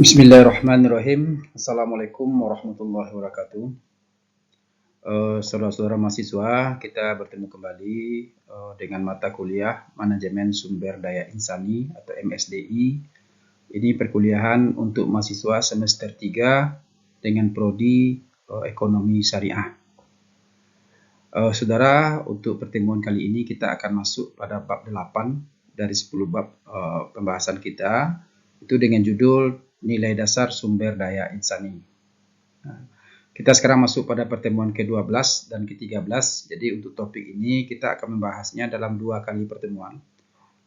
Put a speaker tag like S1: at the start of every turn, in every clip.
S1: Bismillahirrahmanirrahim. Assalamualaikum warahmatullahi wabarakatuh. Saudara-saudara mahasiswa, kita bertemu kembali dengan mata kuliah Manajemen Sumber Daya Insani atau MSDI. Ini perkuliahan untuk mahasiswa semester 3 dengan prodi Ekonomi Syariah. Saudara, untuk pertemuan kali ini kita akan masuk pada bab 8 dari 10 bab pembahasan kita, itu dengan judul Nilai Dasar Sumber Daya Insani. Kita sekarang masuk pada pertemuan ke-12 dan ke-13. Jadi untuk topik ini kita akan membahasnya dalam 2 kali pertemuan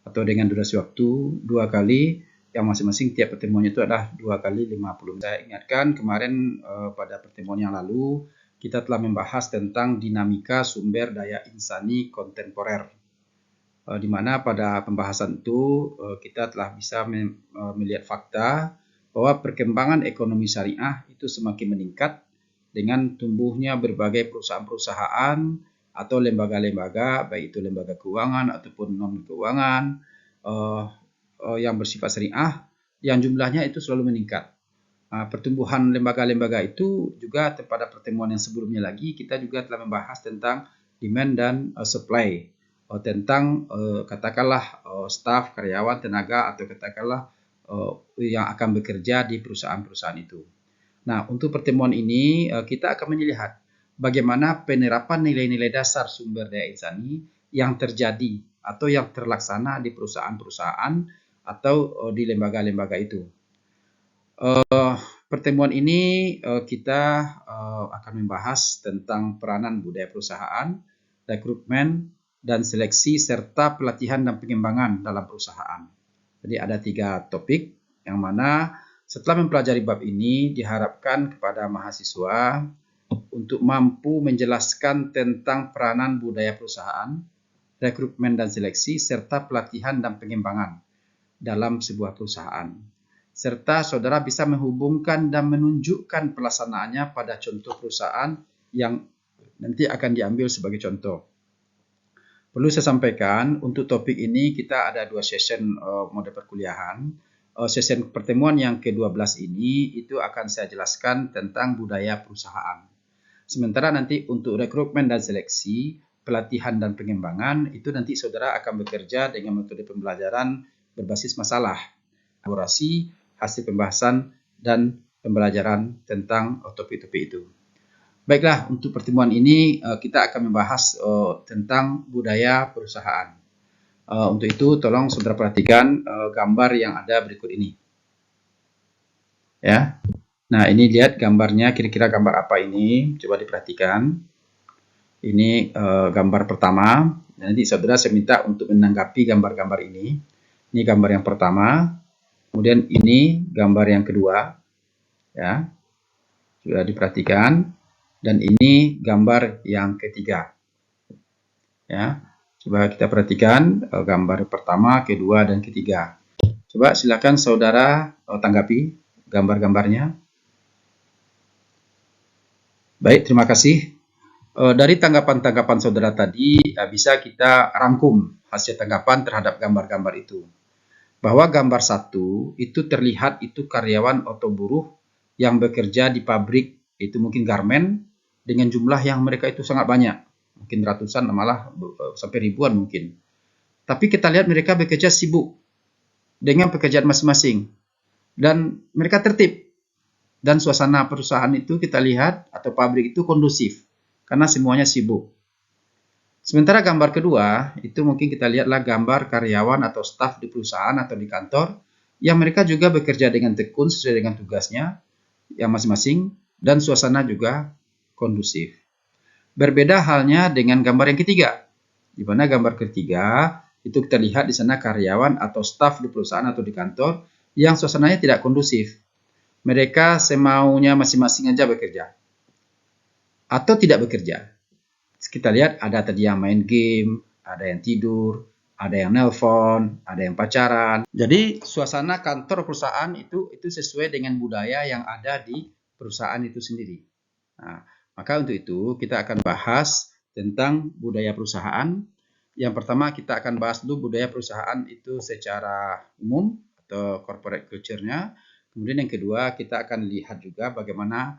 S1: atau dengan durasi waktu 2 kali, yang masing-masing tiap pertemuannya itu adalah 2 kali 50. Saya ingatkan kemarin pada pertemuan yang lalu kita telah membahas tentang dinamika sumber daya insani kontemporer, di mana pada pembahasan itu kita telah bisa melihat fakta bahwa perkembangan ekonomi syariah itu semakin meningkat dengan tumbuhnya berbagai perusahaan-perusahaan atau lembaga-lembaga, baik itu lembaga keuangan ataupun non-keuangan yang bersifat syariah, yang jumlahnya itu selalu meningkat. Pertumbuhan lembaga-lembaga itu juga pada pertemuan yang sebelumnya lagi kita juga telah membahas tentang demand dan supply, tentang katakanlah staf, karyawan, tenaga, atau katakanlah yang akan bekerja di perusahaan-perusahaan itu. Nah, untuk pertemuan ini kita akan melihat bagaimana penerapan nilai-nilai dasar sumber daya insani yang terjadi atau yang terlaksana di perusahaan-perusahaan atau di lembaga-lembaga itu. Pertemuan ini kita akan membahas tentang peranan budaya perusahaan, rekrutmen, dan seleksi serta pelatihan dan pengembangan dalam perusahaan. Jadi ada 3 topik yang mana setelah mempelajari bab ini diharapkan kepada mahasiswa untuk mampu menjelaskan tentang peranan budaya perusahaan, rekrutmen dan seleksi, serta pelatihan dan pengembangan dalam sebuah perusahaan. Serta saudara bisa menghubungkan dan menunjukkan pelaksanaannya pada contoh perusahaan yang nanti akan diambil sebagai contoh. Perlu saya sampaikan, untuk topik ini kita ada 2 session mode perkuliahan. Session pertemuan yang ke-12 ini itu akan saya jelaskan tentang budaya perusahaan. Sementara nanti untuk rekrutmen dan seleksi, pelatihan dan pengembangan, itu nanti saudara akan bekerja dengan metode pembelajaran berbasis masalah, elaborasi, hasil pembahasan, dan pembelajaran tentang topik-topik itu. Baiklah, untuk pertemuan ini kita akan membahas tentang budaya perusahaan. Untuk itu tolong saudara perhatikan gambar yang ada berikut ini. Ya. Nah, ini lihat gambarnya, kira-kira gambar apa ini? Coba diperhatikan. Ini gambar pertama. Nanti saudara saya minta untuk menanggapi gambar-gambar ini. Ini gambar yang pertama. Kemudian ini gambar yang kedua. Ya. Sudah diperhatikan. Dan ini gambar yang ketiga. Ya, coba kita perhatikan gambar pertama, kedua, dan ketiga. Coba silakan saudara tanggapi gambar-gambarnya. Baik, terima kasih. Dari tanggapan-tanggapan saudara tadi bisa kita rangkum hasil tanggapan terhadap gambar-gambar itu. Bahwa gambar 1 itu terlihat itu karyawan atau buruh yang bekerja di pabrik, itu mungkin garmen, dengan jumlah yang mereka itu sangat banyak, mungkin ratusan, malah sampai ribuan mungkin. Tapi kita lihat mereka bekerja sibuk dengan pekerjaan masing-masing, dan mereka tertib, dan suasana perusahaan itu kita lihat atau pabrik itu kondusif, karena semuanya sibuk. Sementara gambar kedua, itu mungkin kita lihatlah gambar karyawan atau staf di perusahaan atau di kantor, yang mereka juga bekerja dengan tekun sesuai dengan tugasnya yang masing-masing, dan suasana juga kondusif. Berbeda halnya dengan gambar yang ketiga, di mana gambar ketiga itu kita lihat di sana karyawan atau staf di perusahaan atau di kantor yang suasananya tidak kondusif. Mereka semaunya masing-masing aja bekerja atau tidak bekerja. Kita lihat ada tadi yang main game, ada yang tidur, ada yang nelpon, ada yang pacaran. Jadi suasana kantor perusahaan itu sesuai dengan budaya yang ada di perusahaan itu sendiri. Nah, maka untuk itu kita akan bahas tentang budaya perusahaan. Yang pertama kita akan bahas dulu budaya perusahaan itu secara umum atau corporate culture-nya. Kemudian yang kedua, kita akan lihat juga bagaimana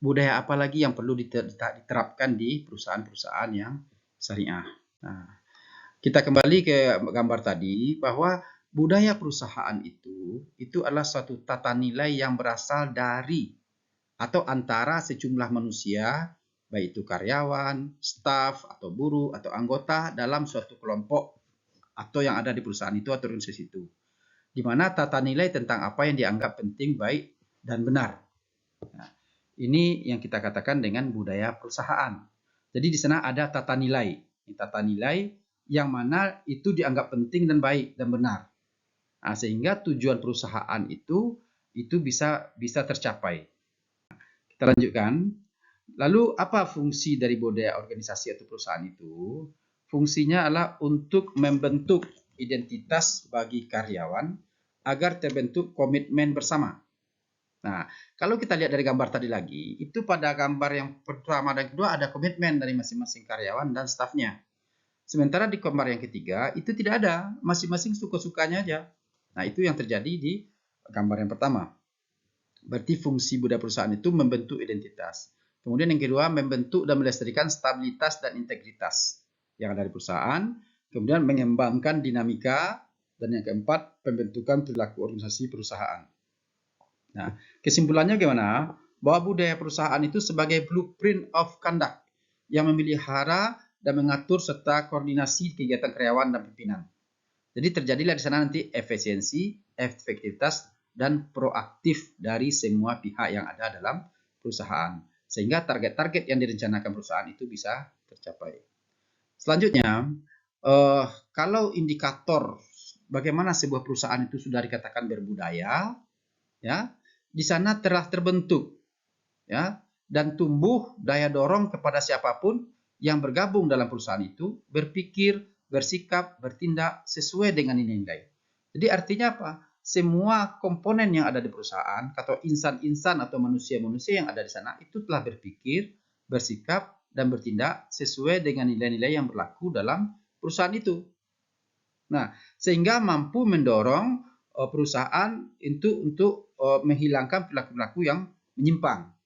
S1: budaya apa lagi yang perlu diterapkan di perusahaan-perusahaan yang syariah. Nah, kita kembali ke gambar tadi bahwa budaya perusahaan itu adalah suatu tata nilai yang berasal dari atau antara sejumlah manusia, baik itu karyawan, staf, atau buruh, atau anggota dalam suatu kelompok atau yang ada di perusahaan itu atau organisasi itu. Di mana tata nilai tentang apa yang dianggap penting, baik, dan benar. Nah, ini yang kita katakan dengan budaya perusahaan. Jadi di sana ada tata nilai. Tata nilai yang mana itu dianggap penting dan baik dan benar. Nah, sehingga tujuan perusahaan itu bisa tercapai. Kita lanjutkan. Lalu apa fungsi dari budaya organisasi atau perusahaan itu? Fungsinya adalah untuk membentuk identitas bagi karyawan agar terbentuk komitmen bersama. Nah, kalau kita lihat dari gambar tadi lagi, itu pada gambar yang pertama dan kedua ada komitmen dari masing-masing karyawan dan stafnya. Sementara di gambar yang ketiga itu tidak ada, masing-masing suka-sukanya aja. Nah, itu yang terjadi di gambar yang pertama. Berarti fungsi budaya perusahaan itu membentuk identitas. Kemudian yang kedua, membentuk dan melestarikan stabilitas dan integritas yang ada di perusahaan. Kemudian mengembangkan dinamika. Dan yang keempat, pembentukan perilaku organisasi perusahaan. Nah, kesimpulannya gimana? Bahwa budaya perusahaan itu sebagai blueprint of conduct yang memelihara dan mengatur serta koordinasi kegiatan karyawan dan pimpinan. Jadi terjadilah di sana nanti efisiensi, efektivitas, dan proaktif dari semua pihak yang ada dalam perusahaan. Sehingga target-target yang direncanakan perusahaan itu bisa tercapai. Selanjutnya, kalau indikator bagaimana sebuah perusahaan itu sudah dikatakan berbudaya, ya, di sana telah terbentuk, ya, dan tumbuh daya dorong kepada siapapun yang bergabung dalam perusahaan itu berpikir, bersikap, bertindak sesuai dengan nilai-nilai. Jadi artinya apa? Semua komponen yang ada di perusahaan atau insan-insan atau manusia-manusia yang ada di sana itu telah berpikir, bersikap, dan bertindak sesuai dengan nilai-nilai yang berlaku dalam perusahaan itu. Nah, sehingga mampu mendorong perusahaan itu untuk menghilangkan perilaku-perilaku yang menyimpang.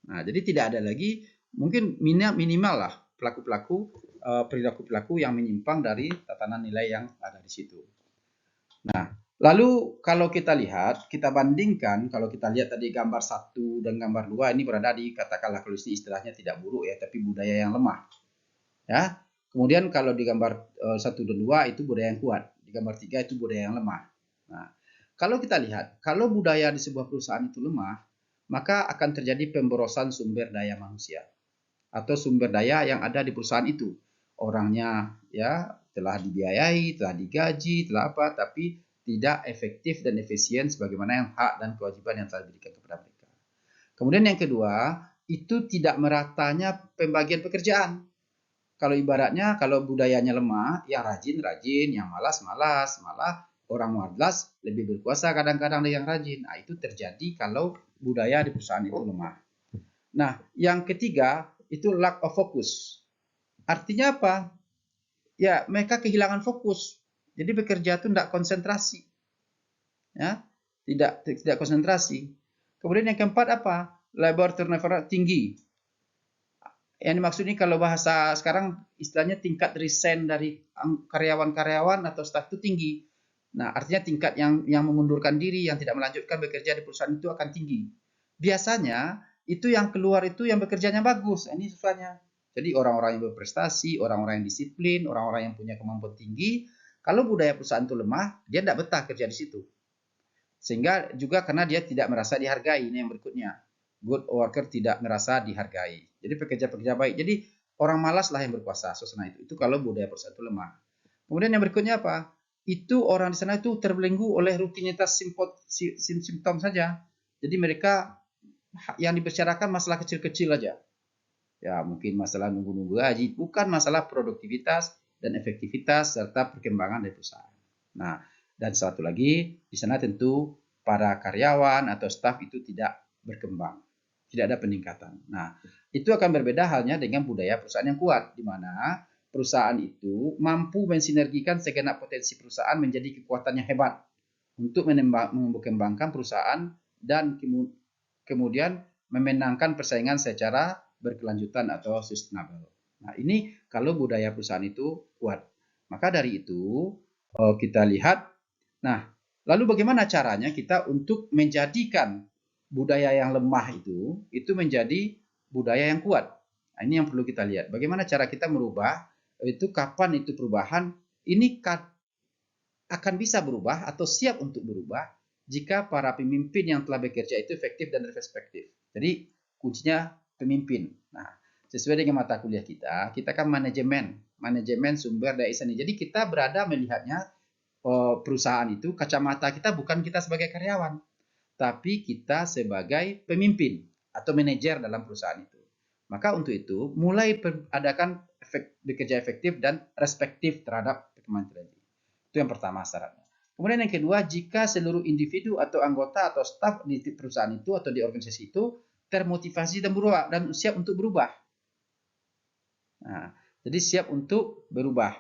S1: Nah, jadi tidak ada lagi mungkin minimal lah perilaku-perilaku yang menyimpang dari tatanan nilai yang ada di situ. Nah, lalu kalau kita lihat, kita bandingkan, kalau kita lihat tadi gambar 1 dan gambar 2 ini berada di, katakanlah kalau istilahnya tidak buruk ya, tapi budaya yang lemah. Ya. Kemudian kalau di gambar 1 dan 2 itu budaya yang kuat, di gambar 3 itu budaya yang lemah. Nah, kalau kita lihat, kalau budaya di sebuah perusahaan itu lemah, maka akan terjadi pemborosan sumber daya manusia atau sumber daya yang ada di perusahaan itu. Orangnya ya telah dibiayai, telah digaji, telah apa, tapi tidak efektif dan efisien sebagaimana yang hak dan kewajiban yang telah diberikan kepada mereka. Kemudian yang kedua, itu tidak meratanya pembagian pekerjaan. Kalau ibaratnya kalau budayanya lemah, yang rajin-rajin, yang malas-malas, malah orang malas lebih berkuasa kadang-kadang dari yang rajin. Nah, itu terjadi kalau budaya di perusahaan itu lemah. Nah, yang ketiga itu lack of focus. Artinya apa? Ya, mereka kehilangan fokus. Jadi bekerja itu tidak konsentrasi. Ya, tidak konsentrasi. Kemudian yang keempat apa? Labor turnover tinggi. Yang dimaksud ini kalau bahasa sekarang istilahnya tingkat resign dari karyawan-karyawan atau staf itu tinggi. Nah, artinya tingkat yang mengundurkan diri, yang tidak melanjutkan bekerja di perusahaan itu akan tinggi. Biasanya itu yang keluar itu yang bekerjanya bagus. Ini susahnya. Jadi orang-orang yang berprestasi, orang-orang yang disiplin, orang-orang yang punya kemampuan tinggi, kalau budaya perusahaan itu lemah, dia tidak betah kerja di situ. Sehingga juga karena dia tidak merasa dihargai. Ini yang berikutnya. Good worker tidak merasa dihargai. Jadi pekerja-pekerja baik. Jadi orang malas lah yang berkuasa suasana itu. Itu kalau budaya perusahaan itu lemah. Kemudian yang berikutnya apa? Itu orang di sana itu terbelenggu oleh rutinitas simptom saja. Jadi mereka yang dibicarakan masalah kecil-kecil aja. Ya mungkin masalah nunggu-nunggu gaji, bukan masalah produktivitas dan efektivitas serta perkembangan dari perusahaan. Nah, dan satu lagi, di sana tentu para karyawan atau staf itu tidak berkembang, tidak ada peningkatan. Nah, itu akan berbeda halnya dengan budaya perusahaan yang kuat, di mana perusahaan itu mampu mensinergikan segenap potensi perusahaan menjadi kekuatan yang hebat untuk mengembangkan perusahaan dan kemudian memenangkan persaingan secara berkelanjutan atau sustainable. Nah, ini kalau budaya perusahaan itu kuat. Maka dari itu kita lihat, nah, lalu bagaimana caranya kita untuk menjadikan budaya yang lemah itu menjadi budaya yang kuat. Nah, ini yang perlu kita lihat. Bagaimana cara kita merubah, itu kapan itu perubahan, ini akan bisa berubah atau siap untuk berubah jika para pemimpin yang telah bekerja itu efektif dan respektif. Jadi kuncinya pemimpin. Nah, sesuai dengan mata kuliah kita kan manajemen sumber daya insani. Jadi kita berada melihatnya perusahaan itu, kacamata kita bukan kita sebagai karyawan, tapi kita sebagai pemimpin atau manajer dalam perusahaan itu. Maka untuk itu mulai adakan bekerja efektif dan respektif terhadap perkembangan teknologi. Itu yang pertama syaratnya. Kemudian yang kedua, jika seluruh individu atau anggota atau staf di perusahaan itu atau di organisasi itu termotivasi dan berubah dan siap untuk berubah. Nah, jadi siap untuk berubah.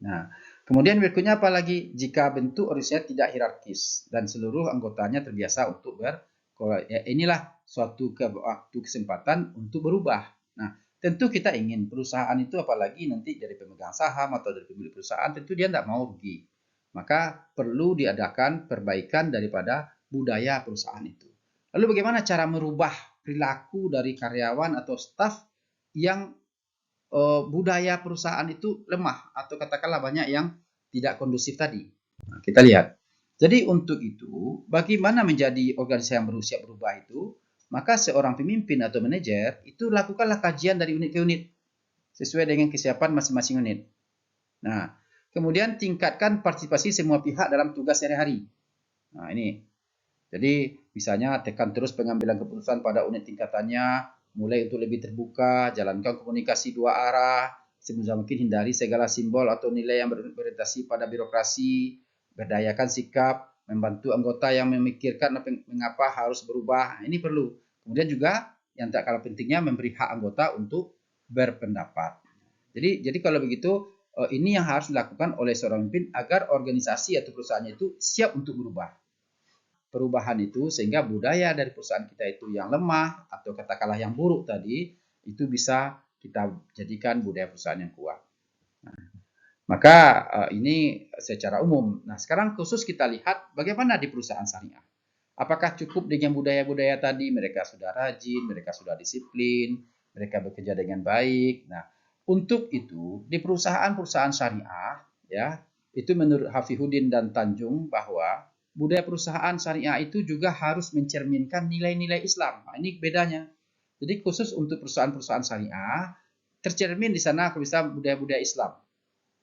S1: Nah, kemudian berikutnya apalagi jika bentuk organisasi tidak hierarkis dan seluruh anggotanya terbiasa untuk ya inilah suatu waktu kesempatan untuk berubah. Nah, tentu kita ingin perusahaan itu apalagi nanti dari pemegang saham atau dari pemilik perusahaan tentu dia tidak mau rugi. Maka perlu diadakan perbaikan daripada budaya perusahaan itu. Lalu bagaimana cara merubah perilaku dari karyawan atau staf yang budaya perusahaan itu lemah atau katakanlah banyak yang tidak kondusif tadi. Nah, kita lihat. Jadi untuk itu, bagaimana menjadi organisasi yang berusia berubah itu, maka seorang pemimpin atau manajer itu lakukanlah kajian dari unit ke unit sesuai dengan kesiapan masing-masing unit. Nah, kemudian tingkatkan partisipasi semua pihak dalam tugas sehari-hari. Nah, ini. Jadi, misalnya tekan terus pengambilan keputusan pada unit tingkatannya, mulai untuk lebih terbuka, jalankan komunikasi dua arah, sebisa mungkin hindari segala simbol atau nilai yang berorientasi pada birokrasi, berdayakan sikap, membantu anggota yang memikirkan mengapa harus berubah. Nah, ini perlu. Kemudian juga yang tak kalah pentingnya memberi hak anggota untuk berpendapat. Jadi kalau begitu ini yang harus dilakukan oleh seorang pemimpin agar organisasi atau perusahaannya itu siap untuk berubah. Perubahan itu sehingga budaya dari perusahaan kita itu yang lemah atau katakanlah yang buruk tadi itu bisa kita jadikan budaya perusahaan yang kuat. Nah, maka ini secara umum. Nah, sekarang khusus kita lihat bagaimana di perusahaan syariah. Apakah cukup dengan budaya-budaya tadi? Mereka sudah rajin, mereka sudah disiplin, mereka bekerja dengan baik. Nah, untuk itu di perusahaan-perusahaan syariah ya, itu menurut Hafihuddin dan Tanjung bahwa budaya perusahaan syariah itu juga harus mencerminkan nilai-nilai Islam. Nah, ini bedanya. Jadi khusus untuk perusahaan-perusahaan syariah tercermin di sana bisa budaya-budaya Islam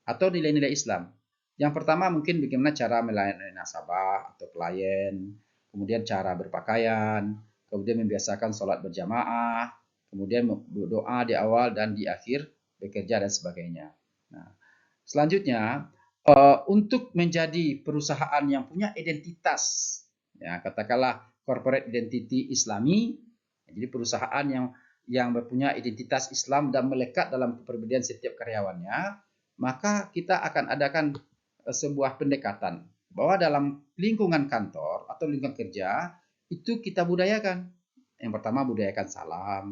S1: atau nilai-nilai Islam. Yang pertama mungkin bagaimana cara melayani nasabah atau klien, kemudian cara berpakaian, kemudian membiasakan sholat berjamaah, kemudian berdoa di awal dan di akhir bekerja dan sebagainya. Nah, selanjutnya untuk menjadi perusahaan yang punya identitas, ya katakanlah corporate identity Islami, jadi perusahaan yang mempunyai identitas Islam dan melekat dalam kepribadian setiap karyawannya, maka kita akan adakan sebuah pendekatan bahwa dalam lingkungan kantor atau lingkungan kerja itu kita budayakan. Yang pertama budayakan salam,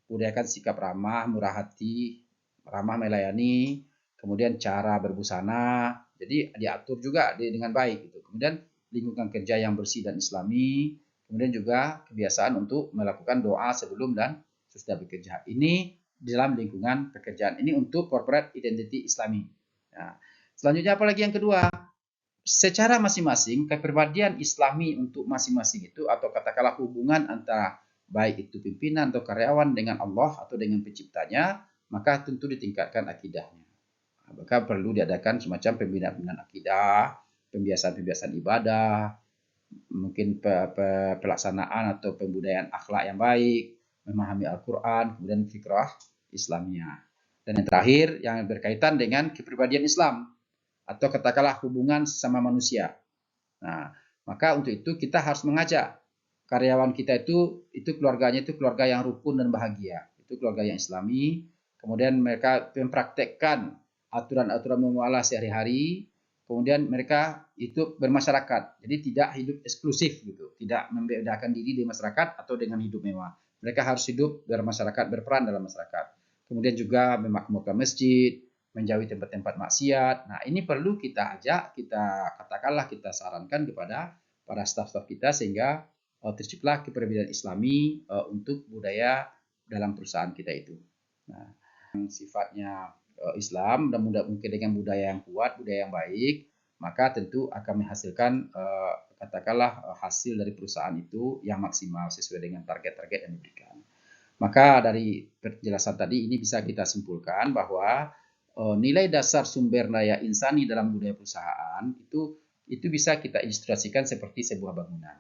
S1: budayakan sikap ramah, murah hati, ramah melayani, kemudian cara berbusana, jadi diatur juga dengan baik gitu. Kemudian lingkungan kerja yang bersih dan islami, kemudian juga kebiasaan untuk melakukan doa sebelum dan sesudah bekerja. Ini dalam lingkungan pekerjaan. Ini untuk corporate identity islami. Nah, selanjutnya apalagi yang kedua, secara masing-masing kepribadian islami untuk masing-masing itu atau katakanlah hubungan antara baik itu pimpinan atau karyawan dengan Allah atau dengan penciptanya, maka tentu ditingkatkan akidahnya. Maka perlu diadakan semacam pembinaan akidah, pembiasaan-pembiasaan ibadah, mungkin pelaksanaan atau pembudayaan akhlak yang baik, memahami Al-Quran, kemudian fikrah Islamiyah. Dan yang terakhir yang berkaitan dengan kepribadian Islam atau katakanlah hubungan sesama manusia. Nah, maka untuk itu kita harus mengajak karyawan kita itu keluarganya itu keluarga yang rukun dan bahagia. Itu keluarga yang Islami. Kemudian mereka mempraktekkan aturan-aturan muamalah sehari-hari. Kemudian mereka itu bermasyarakat, jadi tidak hidup eksklusif gitu, tidak membedakan diri di masyarakat atau dengan hidup mewah. Mereka harus hidup bermasyarakat, berperan dalam masyarakat. Kemudian juga memakmurkan masjid, menjauhi tempat-tempat maksiat. Nah, ini perlu kita ajak, kita katakanlah, kita sarankan kepada para staf-staf kita sehingga terciptalah kepribadian Islami untuk budaya dalam perusahaan kita itu. Nah, yang sifatnya Islam dan mungkin dengan budaya yang kuat, budaya yang baik, maka tentu akan menghasilkan katakanlah hasil dari perusahaan itu yang maksimal sesuai dengan target-target yang diberikan. Maka dari penjelasan tadi ini bisa kita simpulkan bahwa nilai dasar sumber daya insani dalam budaya perusahaan itu bisa kita ilustrasikan seperti sebuah bangunan,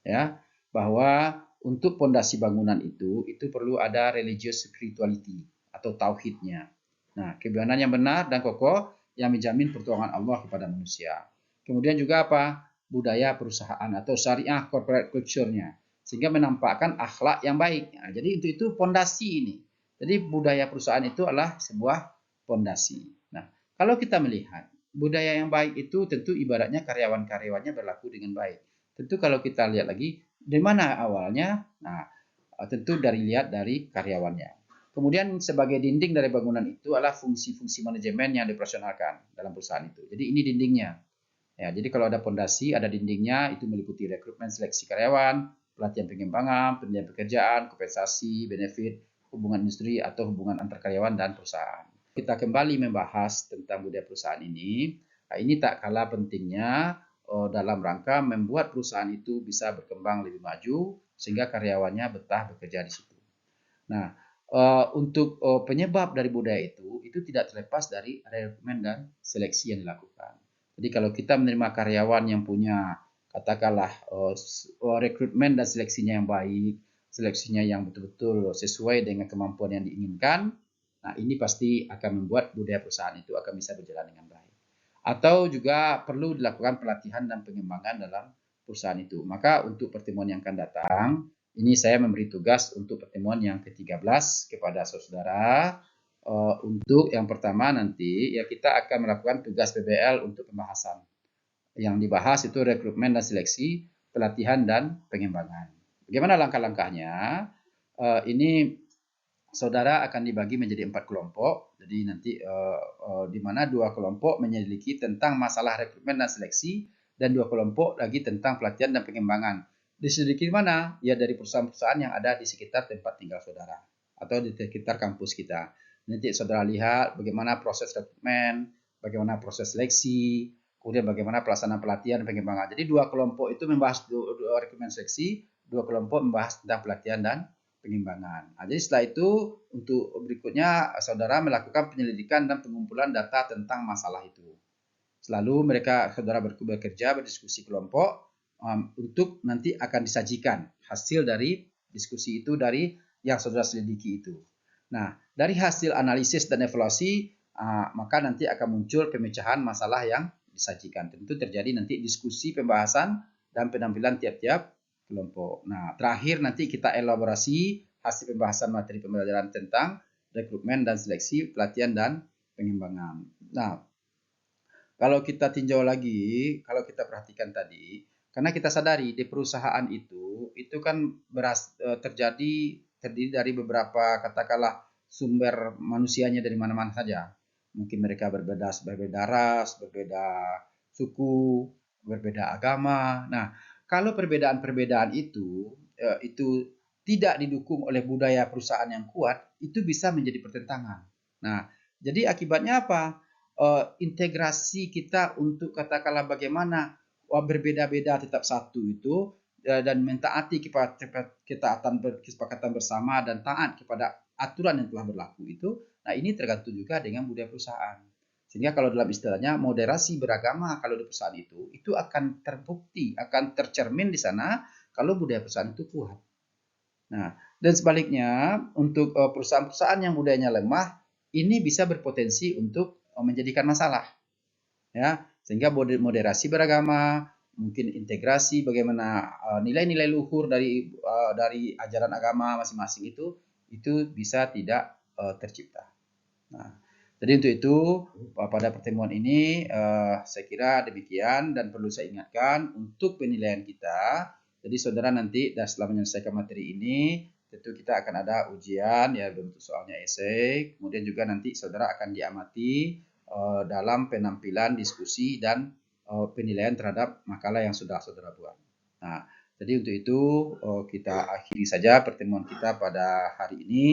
S1: ya, bahwa untuk pondasi bangunan itu perlu ada religious spirituality atau tauhidnya. Nah, keimanan yang benar dan kokoh yang menjamin pertolongan Allah kepada manusia. Kemudian juga apa? Budaya perusahaan atau syariah corporate culture-nya, sehingga menampakkan akhlak yang baik. Nah, jadi itu pondasi ini. Jadi budaya perusahaan itu adalah sebuah pondasi. Nah, kalau kita melihat budaya yang baik itu tentu ibaratnya karyawan-karyawannya berlaku dengan baik. Tentu kalau kita lihat lagi di mana awalnya, nah tentu lihat dari karyawannya. Kemudian sebagai dinding dari bangunan itu adalah fungsi-fungsi manajemen yang dioperasionalkan dalam perusahaan itu. Jadi ini dindingnya. Ya, jadi kalau ada pondasi, ada dindingnya, itu meliputi rekrutmen seleksi karyawan, pelatihan pengembangan, pendidikan pekerjaan, kompensasi, benefit, hubungan industri atau hubungan antar karyawan dan perusahaan. Kita kembali membahas tentang budaya perusahaan ini. Nah, ini tak kalah pentingnya dalam rangka membuat perusahaan itu bisa berkembang lebih maju sehingga karyawannya betah bekerja di situ. Nah, untuk penyebab dari budaya itu tidak terlepas dari rekrutmen dan seleksi yang dilakukan. Jadi kalau kita menerima karyawan yang punya katakanlah rekrutmen dan seleksinya yang baik, seleksinya yang betul-betul sesuai dengan kemampuan yang diinginkan, nah ini pasti akan membuat budaya perusahaan itu akan bisa berjalan dengan baik. Atau juga perlu dilakukan pelatihan dan pengembangan dalam perusahaan itu. Maka untuk pertemuan yang akan datang, ini saya memberi tugas untuk pertemuan yang ke-13 kepada saudara. Untuk yang pertama nanti ya kita akan melakukan tugas PBL untuk pembahasan. Yang dibahas itu rekrutmen dan seleksi, pelatihan dan pengembangan. Bagaimana langkah-langkahnya? Ini saudara akan dibagi menjadi 4 kelompok. Jadi nanti di mana 2 kelompok menyelidiki tentang masalah rekrutmen dan seleksi dan 2 kelompok lagi tentang pelatihan dan pengembangan. Diselidiki mana? Ya dari perusahaan-perusahaan yang ada di sekitar tempat tinggal saudara atau di sekitar kampus kita. Nanti saudara lihat bagaimana proses rekrutmen, bagaimana proses seleksi, kemudian bagaimana pelaksanaan pelatihan dan pengembangan. Jadi 2 kelompok itu membahas rekrutmen seleksi, 2 kelompok membahas tentang pelatihan dan pengembangan. Nah, jadi setelah itu untuk berikutnya saudara melakukan penyelidikan dan pengumpulan data tentang masalah itu. Selalu mereka saudara bekerja berdiskusi kelompok untuk nanti akan disajikan hasil dari diskusi itu dari yang saudara selidiki itu. Nah, dari hasil analisis dan evaluasi maka nanti akan muncul pemecahan masalah yang disajikan. Tentu terjadi nanti diskusi pembahasan dan penampilan tiap-tiap kelompok. Nah, terakhir nanti kita elaborasi hasil pembahasan materi pembelajaran tentang rekrutmen dan seleksi, pelatihan dan pengembangan. Nah, kalau kita tinjau lagi, kalau kita perhatikan tadi, karena kita sadari di perusahaan itu kan terdiri dari beberapa katakanlah sumber manusianya dari mana-mana saja. Mungkin mereka berbeda ras, berbeda suku, berbeda agama. Nah, kalau perbedaan-perbedaan itu tidak didukung oleh budaya perusahaan yang kuat, itu bisa menjadi pertentangan. Nah, jadi akibatnya apa? Integrasi kita untuk katakanlah bagaimana berbeda-beda tetap satu itu dan mentaati ketaatan kesepakatan bersama dan taat kepada aturan yang telah berlaku itu. Nah, ini tergantung juga dengan budaya perusahaan. Sehingga kalau dalam istilahnya moderasi beragama kalau di perusahaan itu akan terbukti, akan tercermin di sana kalau budaya perusahaan itu kuat. Nah, dan sebaliknya untuk perusahaan-perusahaan yang budayanya lemah, ini bisa berpotensi untuk menjadikan masalah, ya, sehingga moderasi beragama, mungkin integrasi bagaimana nilai-nilai luhur dari ajaran agama masing-masing itu bisa tidak tercipta. Nah, Jadi untuk itu pada pertemuan ini saya kira demikian, dan perlu saya ingatkan untuk penilaian kita. Jadi saudara nanti setelah menyelesaikan materi ini tentu kita akan ada ujian ya, bentuk soalnya esai. Kemudian juga nanti saudara akan diamati dalam penampilan diskusi dan penilaian terhadap makalah yang sudah saudara buat. Nah, jadi untuk itu kita akhiri saja pertemuan kita pada hari ini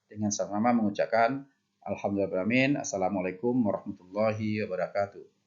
S1: dengan sama-sama mengucapkan Alhamdulillah. Assalamualaikum warahmatullahi wabarakatuh.